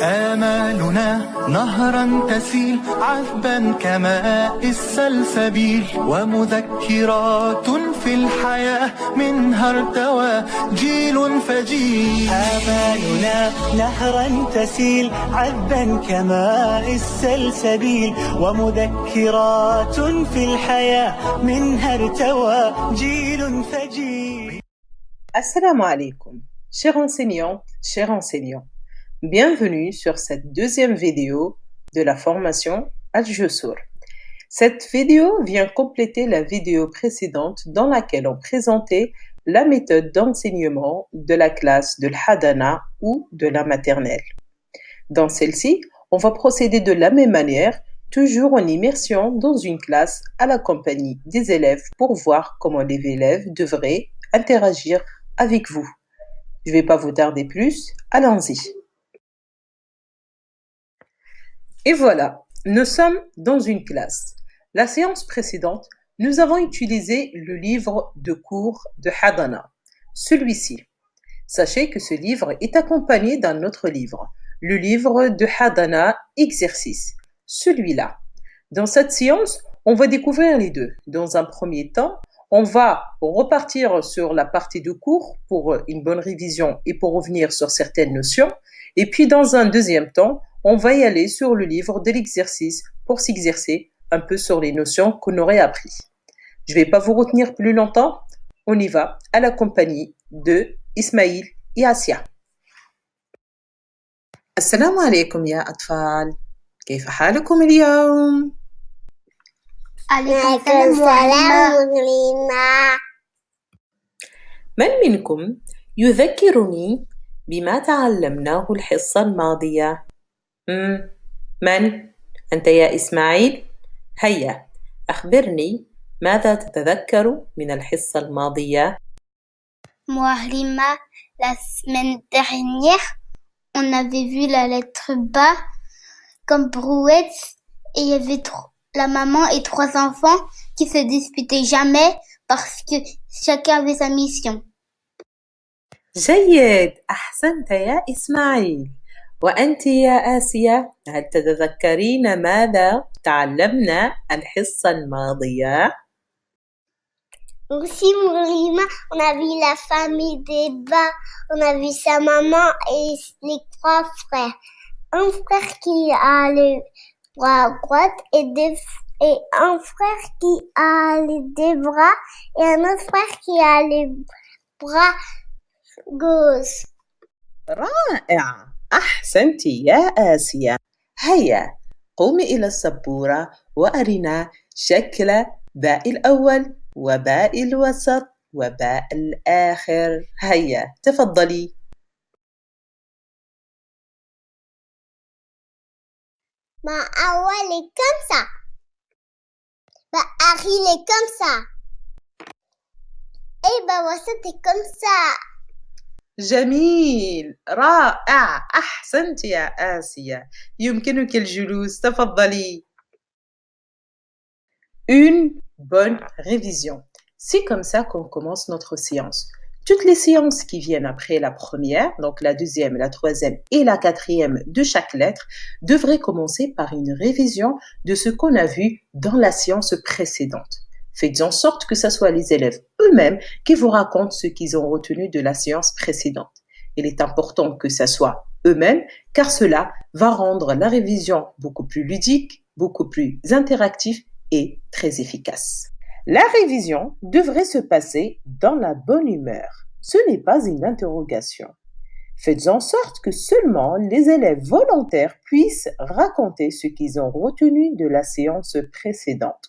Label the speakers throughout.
Speaker 1: آمالنا نهرا تسيل عذبا كماء السلسبيل ومذكرات في الحياة منها ارتوى جيل فجيل.
Speaker 2: آمالنا نهرا تسيل عذبا كماء السلسبيل ومذكرات في الحياة منها ارتوى جيل فجيل.
Speaker 3: Assalamu alaikum, chers enseignantes, chers enseignants. Bienvenue sur cette deuxième vidéo de la formation Al-Jusur. Cette vidéo vient compléter la vidéo précédente dans laquelle on présentait la méthode d'enseignement de la classe de l'Hadana ou de la maternelle. Dans celle-ci, on va procéder de la même manière, toujours en immersion dans une classe à la compagnie des élèves pour voir comment les élèves devraient interagir avec vous. Je ne vais pas vous tarder plus, allons-y. Et voilà, nous sommes dans une classe. La séance précédente, nous avons utilisé le livre de cours de Hadana, celui-ci. Sachez que ce livre est accompagné d'un autre livre, le livre de Hadana Exercice, celui-là. Dans cette séance, on va découvrir les deux. Dans un premier temps, on va repartir sur la partie de cours pour une bonne révision et pour revenir sur certaines notions. Et puis, dans un deuxième temps, on va y aller sur le livre de l'exercice pour s'exercer un peu sur les notions qu'on aurait appris. Je ne vais pas vous retenir plus longtemps. On y va à la compagnie de Ismaïl et Asia. Assalamu alaikum ya atfal. كيف حالكم اليوم؟
Speaker 4: عليكم السلام معلمة.
Speaker 3: من منكم يذكرني بما تعلمناه الحصة الماضية؟ من؟ أنت يا إسماعيل؟ هيا أخبرني ماذا تتذكر من الحصة الماضية؟
Speaker 4: معلمة, la semaine dernière, on avait vu la lettre B comme brouette et il y avait la maman et 3 enfants qui se disputaient jamais parce que chacun avait sa mission.
Speaker 3: جيد، أحسنت يا إسماعيل. وأنت يا آسيا، هل تتذكرين ماذا تعلمنا الحصة الماضية؟
Speaker 4: Aussi, Mourima, on a vu la famille des bas, on a vu sa maman et les 3 frères. Un frère qui a le bras à droite et un frère qui a les 2 bras et un autre frère qui a les bras gauche.
Speaker 3: رائع، أحسنت يا آسيا. هيا قومي إلى السبورة وأرنا شكل باء الأول وباء الوسط وباء الآخر. هيا تفضلي.
Speaker 4: Ma Awal est comme ça. Ma Ariel est comme ça. Et ma Wasat est comme ça.
Speaker 3: جميل، رائع، أحسنت يا آسيا. يمكنك الجلوس، تفضلي. Une bonne révision. C'est comme ça qu'on commence notre séance. Toutes les séances qui viennent après la première, donc la deuxième, la troisième et la quatrième de chaque lettre, devraient commencer par une révision de ce qu'on a vu dans la séance précédente. Faites en sorte que ce soit les élèves eux-mêmes qui vous racontent ce qu'ils ont retenu de la séance précédente. Il est important que ce soit eux-mêmes, car cela va rendre la révision beaucoup plus ludique, beaucoup plus interactive et très efficace. La révision devrait se passer dans la bonne humeur. Ce n'est pas une interrogation. Faites en sorte que seulement les élèves volontaires puissent raconter ce qu'ils ont retenu de la séance précédente.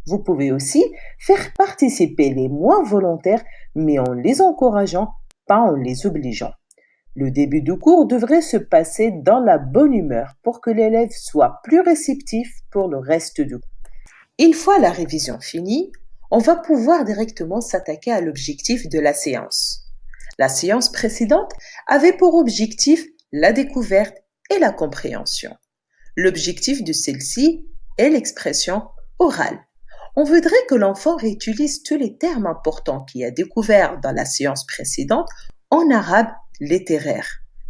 Speaker 3: Vous pouvez aussi faire participer les moins volontaires, mais en les encourageant, pas en les obligeant. Le début du cours devrait se passer dans la bonne humeur pour que l'élève soit plus réceptif pour le reste du cours. Une fois la révision finie, on va pouvoir directement s'attaquer à l'objectif de la séance. La séance précédente avait pour objectif la découverte et la compréhension. L'objectif de celle-ci est l'expression orale. On voudrait que l'enfant réutilise tous les termes importants qu'il a découverts dans la séance précédente en arabe littéraire.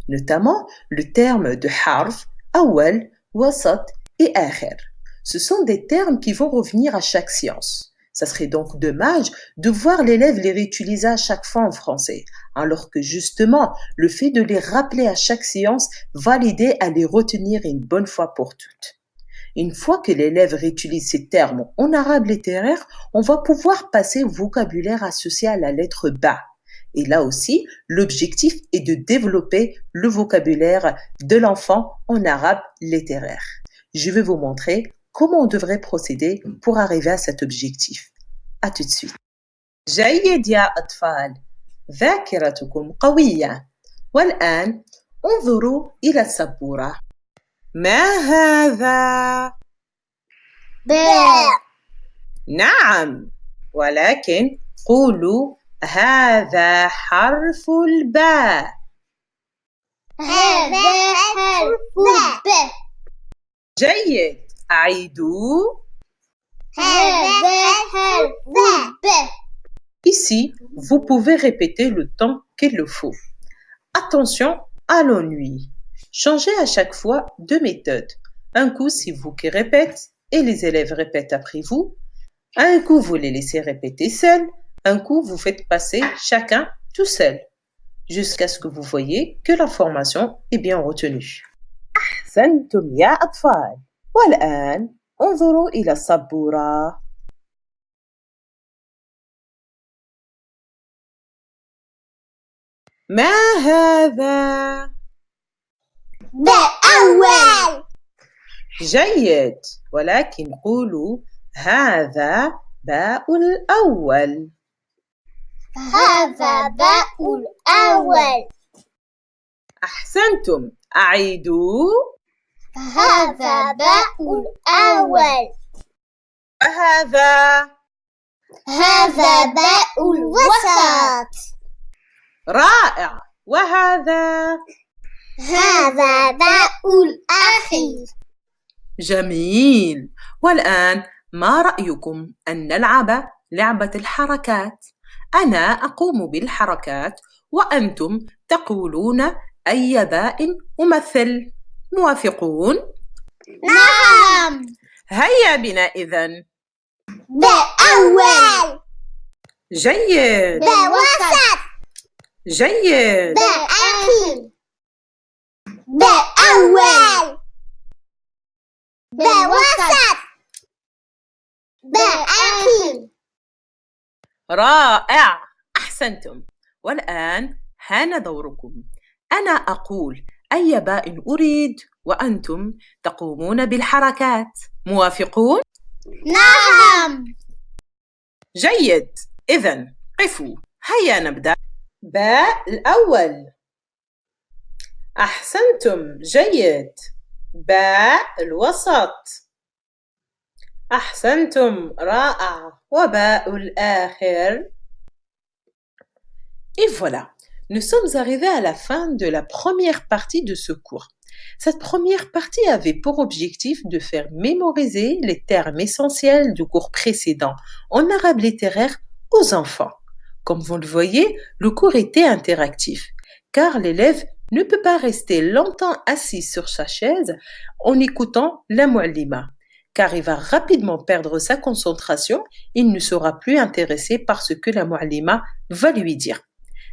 Speaker 3: notamment le terme de harf, awal, wasat et akhir. Ce sont des termes qui vont revenir à chaque séance. Ça serait donc dommage de voir l'élève les réutiliser à chaque fois en français, alors que justement, le fait de les rappeler à chaque séance va l'aider à les retenir une bonne fois pour toutes. Une fois que l'élève réutilise ces termes en arabe littéraire, on va pouvoir passer au vocabulaire associé à la lettre ba. Et là aussi, l'objectif est de développer le vocabulaire de l'enfant en arabe littéraire. Je vais vous montrer comment on devrait procéder pour arriver à cet objectif. À tout de suite. جيد يا أطفال، ذاكرتكم قوية. والآن انظروا إلى السبورة. ما هذا؟
Speaker 4: باء.
Speaker 3: نعم، ولكن قولوا هذا حرف الباء.
Speaker 4: هذا حرف باء.
Speaker 3: جيد، أعيدوا.
Speaker 4: هذا حرف باء.
Speaker 3: Ici, vous pouvez répéter le temps qu'il le faut. Attention à l'ennui. Changez à chaque fois de méthode. Un coup, c'est vous qui répète et les élèves répètent après vous. Un coup, vous les laissez répéter seuls. Un coup, vous faites passer chacun tout seul, jusqu'à ce que vous voyez que l'information est bien retenue. أحسنتم يا أطفال. والآن انظروا إلى السبورة. ما هذا؟
Speaker 4: باء أول.
Speaker 3: جيد، ولكن قولوا هذا باء الأول.
Speaker 4: هذا باء الأول.
Speaker 3: أحسنتم، أعيدوا.
Speaker 4: هذا باء الأول.
Speaker 3: وهذا؟
Speaker 4: هذا باء الوسط.
Speaker 3: رائع. وهذا؟
Speaker 4: هذا باء الأخير.
Speaker 3: جميل. والآن ما رأيكم أن نلعب لعبة الحركات؟ أنا أقوم بالحركات وأنتم تقولون أي باء أمثل. موافقون؟
Speaker 4: نعم.
Speaker 3: هيا بنا إذن.
Speaker 4: باء أول.
Speaker 3: جيد.
Speaker 4: باء وسط.
Speaker 3: جيد.
Speaker 4: باء أخير. باء أول. باء وسط. باء أخير.
Speaker 3: رائع، أحسنتم. والآن حان دوركم. أنا أقول أي باء أريد وأنتم تقومون بالحركات. موافقون؟
Speaker 4: نعم.
Speaker 3: جيد، إذن قفوا. هيا نبدأ. باء الأول. أحسنتم، جيد. باء الوسط. أحسنتم، رائع. وباء الآخر. Et voilà, nous sommes arrivés à la fin de la première partie de ce cours. Cette première partie avait pour objectif de faire mémoriser les termes essentiels du cours précédent en arabe littéraire aux enfants. Comme vous le voyez, le cours était interactif, car l'élève ne peut pas rester longtemps assis sur sa chaise en écoutant la mu'allima, car il va rapidement perdre sa concentration, il ne sera plus intéressé par ce que la mu'allima va lui dire.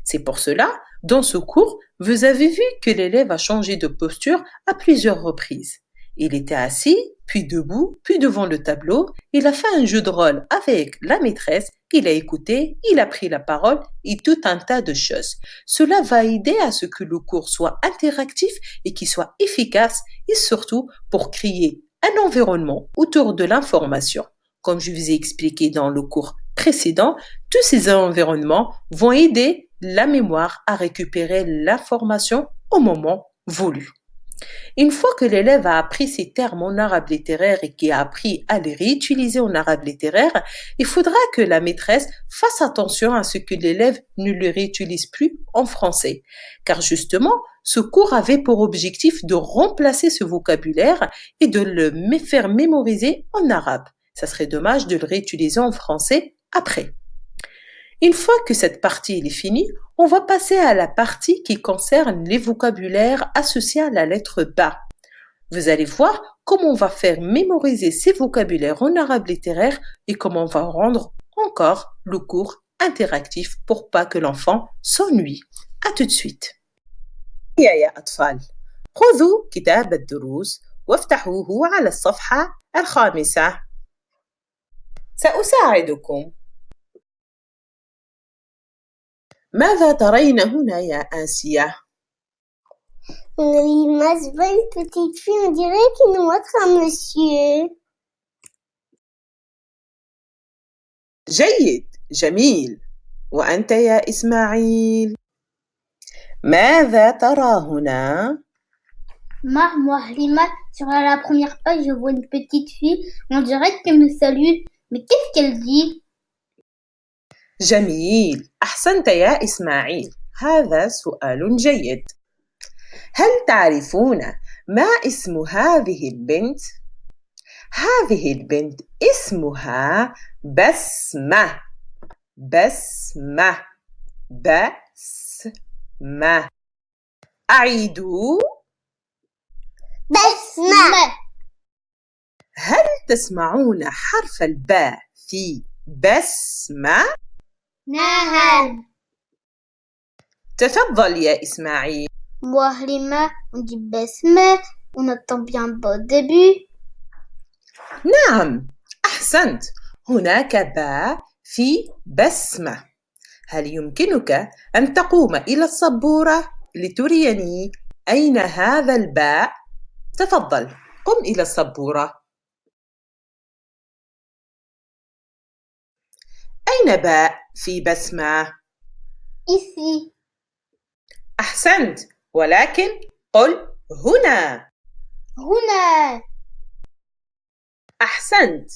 Speaker 3: C'est pour cela, dans ce cours, vous avez vu que l'élève a changé de posture à plusieurs reprises. Il était assis, puis debout, puis devant le tableau. Il a fait un jeu de rôle avec la maîtresse, il a écouté, il a pris la parole et tout un tas de choses. Cela va aider à ce que le cours soit interactif et qu'il soit efficace et surtout pour créer un environnement autour de l'information. Comme je vous ai expliqué dans le cours précédent, tous ces environnements vont aider la mémoire à récupérer l'information au moment voulu. Une fois que l'élève a appris ces termes en arabe littéraire et qu'il a appris à les réutiliser en arabe littéraire, il faudra que la maîtresse fasse attention à ce que l'élève ne le réutilise plus en français. Car justement, ce cours avait pour objectif de remplacer ce vocabulaire et de le faire mémoriser en arabe. Ça serait dommage de le réutiliser en français après. Une fois que cette partie est finie, on va passer à la partie qui concerne les vocabulaires associés à la lettre ba. Vous allez voir comment on va faire mémoriser ces vocabulaires en arabe littéraire et comment on va rendre encore le cours interactif pour pas que l'enfant s'ennuie. À tout de suite. يا أطفال، خذوا كتاب الدروس وافتحوه على الصفحة 5. سأساعدكم. ماذا ترين هنا يا آسيا؟
Speaker 4: L'image voit une petite fille, on dirait qu'il nous montre un monsieur.
Speaker 3: جيد، جميل. وأنت يا إسماعيل؟ ماذا ترى هنا؟
Speaker 5: Moi, Halima, sur la première page, je vois une petite fille. On dirait qu'elle me salue. Mais qu'est-ce qu'elle dit?
Speaker 3: جميل، أحسنت يا إسماعيل. هذا سؤال جيد. هل تعرفون ما اسم هذه البنت؟ هذه البنت اسمها بسمة. بسمة. بسمة. أعيدوا.
Speaker 4: بسمة.
Speaker 3: هل تسمعون حرف الباء في بسمة؟
Speaker 5: نعم.
Speaker 3: تفضل يا إسماعيل.
Speaker 5: Moi, Halima, on dit Besme. On entend bien bas au début.
Speaker 3: نعم، أحسنت. هناك باء في بسمة. هل يمكنك أن تقوم إلى السبورة لتريني أين هذا الباء؟ تفضل، قم إلى السبورة. أين باء في بسمة؟
Speaker 5: Ici.
Speaker 3: أحسنت، ولكن قل هنا.
Speaker 5: هنا.
Speaker 3: أحسنت.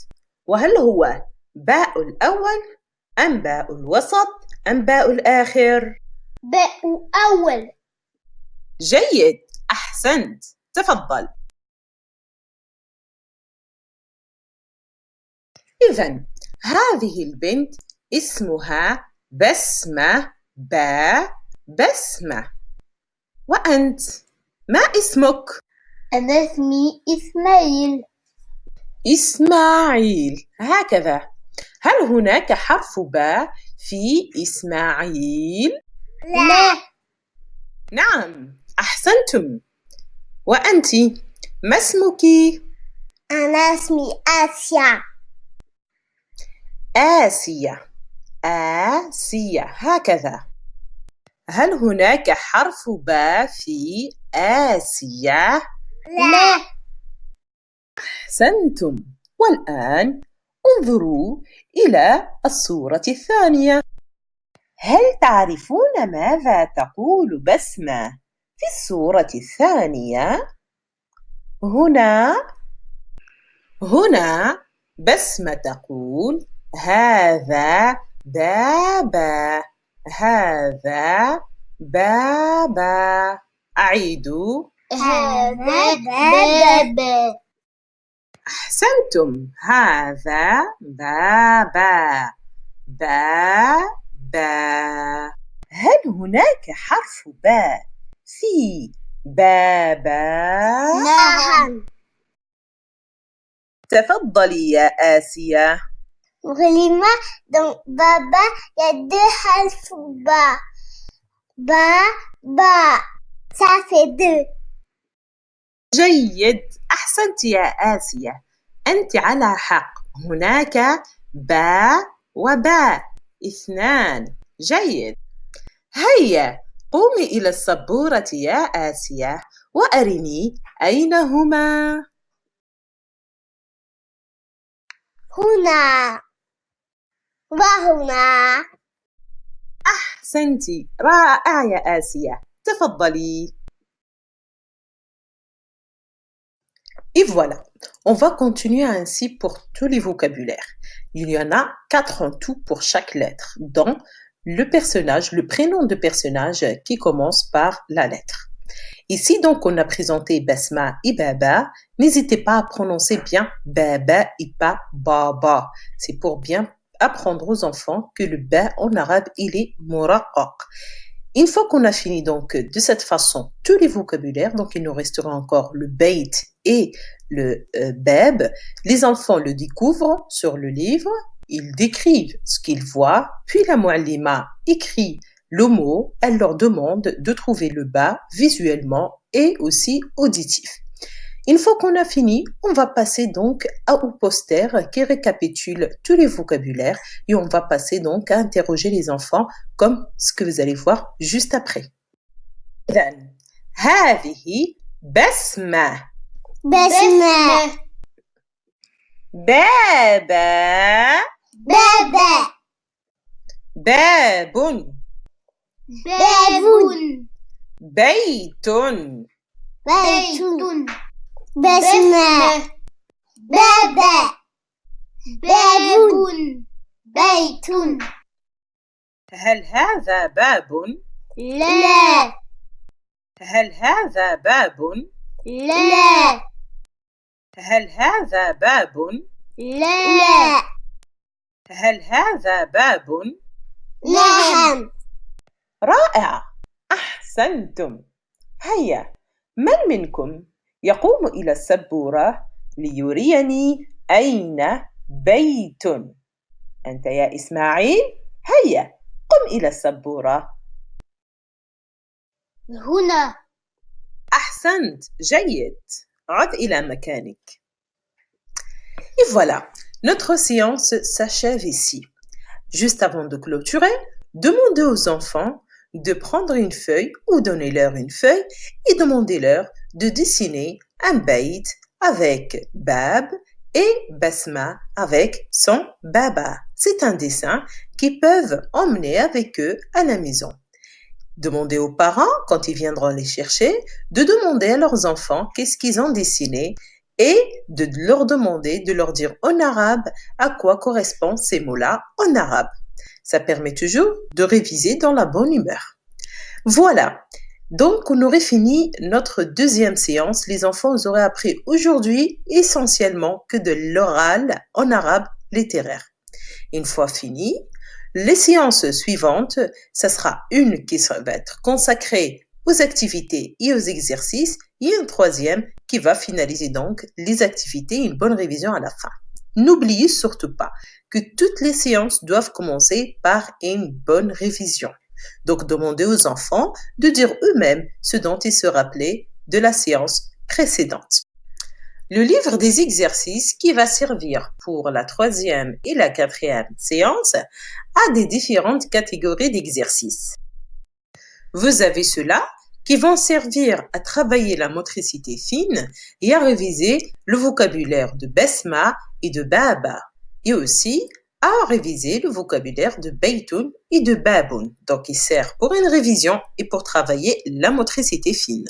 Speaker 3: وهل هو باء الأول أم باء الوسط أم باء الآخر؟
Speaker 5: باء أول.
Speaker 3: جيد، أحسنت. تفضل. إذن هذه البنت اسمها بسمة. بسمة. وأنت ما اسمك؟
Speaker 5: أنا اسمي إسماعيل.
Speaker 3: إسماعيل، هكذا. هل هناك حرف باء في إسماعيل؟
Speaker 5: لا.
Speaker 3: نعم، أحسنتم. وأنت ما اسمك؟
Speaker 4: أنا اسمي آسيا.
Speaker 3: آسيا. آسيا، هكذا. هل هناك حرف باء في آسيا؟
Speaker 5: لا.
Speaker 3: أحسنتم. والآن انظروا إلى الصورة الثانية. هل تعرفون ماذا تقول بسمة في الصورة الثانية؟ هنا بسمة تقول هذا بابا. هذا بابا. أعيدوا.
Speaker 5: هذا بابا.
Speaker 3: أحسنتم. هذا بابا. بابا. هل هناك حرف باء في بابا؟
Speaker 5: نعم.
Speaker 3: تفضلي يا آسيا.
Speaker 4: Halima, dans baba, il y a deux alphabets. Ba. Ça fait deux.
Speaker 3: جيد، أحسنت يا آسيا. أنت على حق. هناك باء وباء، 2. جيد. هيا قومي إلى السبورة يا آسيا وأرني أين هما.
Speaker 4: هنا وهنا.
Speaker 3: أحسنتِ، رائع يا آسيا. تفضلي. Et voilà, on va continuer ainsi pour tous les vocabulaires. Il y en a 4 en tout pour chaque lettre, dont le personnage, le prénom de personnage qui commence par la lettre. Ici, donc, on a présenté Basma et Baba. N'hésitez pas à prononcer bien Baba et pas Baba. C'est pour bien apprendre aux enfants que le ba en arabe, il est muraqqaq. Une fois qu'on a fini donc de cette façon tous les vocabulaires, donc il nous restera encore le bayt et le bab. Les enfants le découvrent sur le livre, ils décrivent ce qu'ils voient, puis la muallima écrit le mot, elle leur demande de trouver le ba visuellement et aussi auditif. Une fois qu'on a fini, on va passer donc au poster qui récapitule tous les vocabulaires et on va passer donc à interroger les enfants comme ce que vous allez voir juste après. إذن هذه بسمة
Speaker 4: بسمة
Speaker 3: بابا
Speaker 4: بابا
Speaker 3: باب
Speaker 4: باب
Speaker 3: بيت
Speaker 4: بيت بسمة بابا باب بيت
Speaker 3: هل هذا باب؟
Speaker 4: لا
Speaker 3: هل هذا باب؟
Speaker 4: لا
Speaker 3: هل هذا باب؟
Speaker 4: لا
Speaker 3: هل هذا باب؟
Speaker 4: نعم
Speaker 3: رائع أحسنتم هيا من منكم يقوم إلى السبورة ليريني أين بيت أنت يا إسماعيل هيا قم إلى السبورة
Speaker 5: هنا
Speaker 3: أحسنت جيد عد إلى مكانك Et voilà, notre séance s'achève ici. Juste avant de clôturer, demandez aux enfants de prendre une feuille ou donnez-leur une feuille et demandez-leur de dessiner un bayt avec Bab et Basma avec son Baba. C'est un dessin qu'ils peuvent emmener avec eux à la maison. Demandez aux parents, quand ils viendront les chercher, de demander à leurs enfants qu'est-ce qu'ils ont dessiné et de leur demander de leur dire en arabe à quoi correspondent ces mots-là en arabe. Ça permet toujours de réviser dans la bonne humeur. Voilà. Donc, on aurait fini notre deuxième séance. Les enfants auraient appris aujourd'hui essentiellement que de l'oral en arabe littéraire. Une fois fini, les séances suivantes, ça sera une qui va être consacrée aux activités et aux exercices et une troisième qui va finaliser donc les activités et une bonne révision à la fin. N'oubliez surtout pas que toutes les séances doivent commencer par une bonne révision. Donc, demandez aux enfants de dire eux-mêmes ce dont ils se rappelaient de la séance précédente. Le livre des exercices qui va servir pour la troisième et la quatrième séance a des différentes catégories d'exercices. Vous avez ceux-là qui vont servir à travailler la motricité fine et à réviser le vocabulaire de Besma et de Baba, et aussi à réviser le vocabulaire de Beytoun et de Baboun. Donc, il sert pour une révision et pour travailler la motricité fine.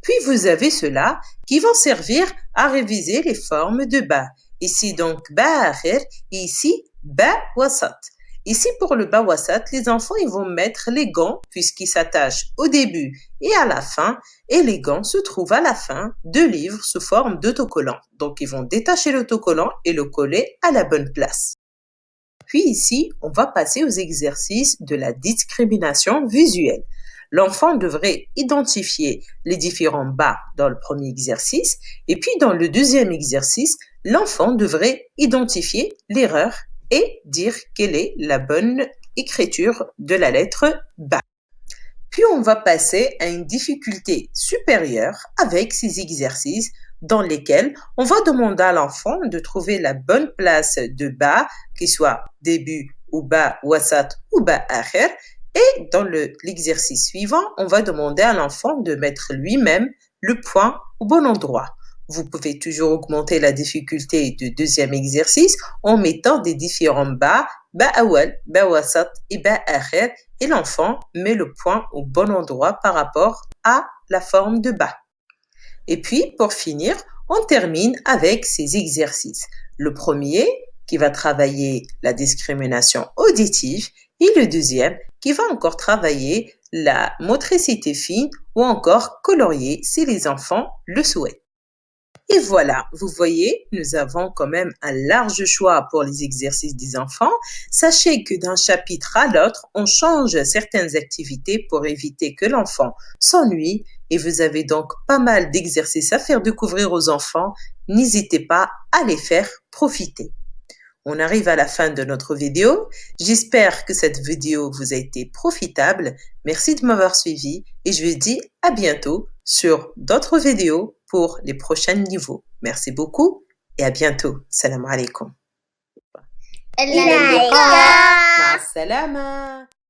Speaker 3: Puis, vous avez ceux-là qui vont servir à réviser les formes de ba. Ici, donc, ba akhir et ici, ba wasat. Ici, pour le ba wasat, les enfants, ils vont mettre les gants puisqu'ils s'attachent au début et à la fin. Et les gants se trouvent à la fin de livres sous forme d'autocollant. Donc, ils vont détacher l'autocollant et le coller à la bonne place. Puis ici, on va passer aux exercices de la discrimination visuelle. L'enfant devrait identifier les différents bas dans le premier exercice et puis dans le deuxième exercice, l'enfant devrait identifier l'erreur et dire quelle est la bonne écriture de la lettre ba. Puis on va passer à une difficulté supérieure avec ces exercices dans lesquels on va demander à l'enfant de trouver la bonne place de ba, qui soit début ou ba wasat ou ba akhir. Et dans l'exercice suivant, on va demander à l'enfant de mettre lui-même le point au bon endroit. Vous pouvez toujours augmenter la difficulté du deuxième exercice en mettant des différents ba awal, ba wasat et ba akhir, et l'enfant met le point au bon endroit par rapport à la forme de ba. Et puis, pour finir, on termine avec ces exercices. Le premier, qui va travailler la discrimination auditive, et le deuxième, qui va encore travailler la motricité fine ou encore colorier si les enfants le souhaitent. Et voilà, vous voyez, nous avons quand même un large choix pour les exercices des enfants. Sachez que d'un chapitre à l'autre, on change certaines activités pour éviter que l'enfant s'ennuie et vous avez donc pas mal d'exercices à faire découvrir aux enfants. N'hésitez pas à les faire profiter. On arrive à la fin de notre vidéo. J'espère que cette vidéo vous a été profitable. Merci de m'avoir suivi et je vous dis à bientôt sur d'autres vidéos pour les prochains niveaux. Merci beaucoup et à bientôt. Salam alaikum.
Speaker 5: إلى اللقاء.
Speaker 3: مع السلامة.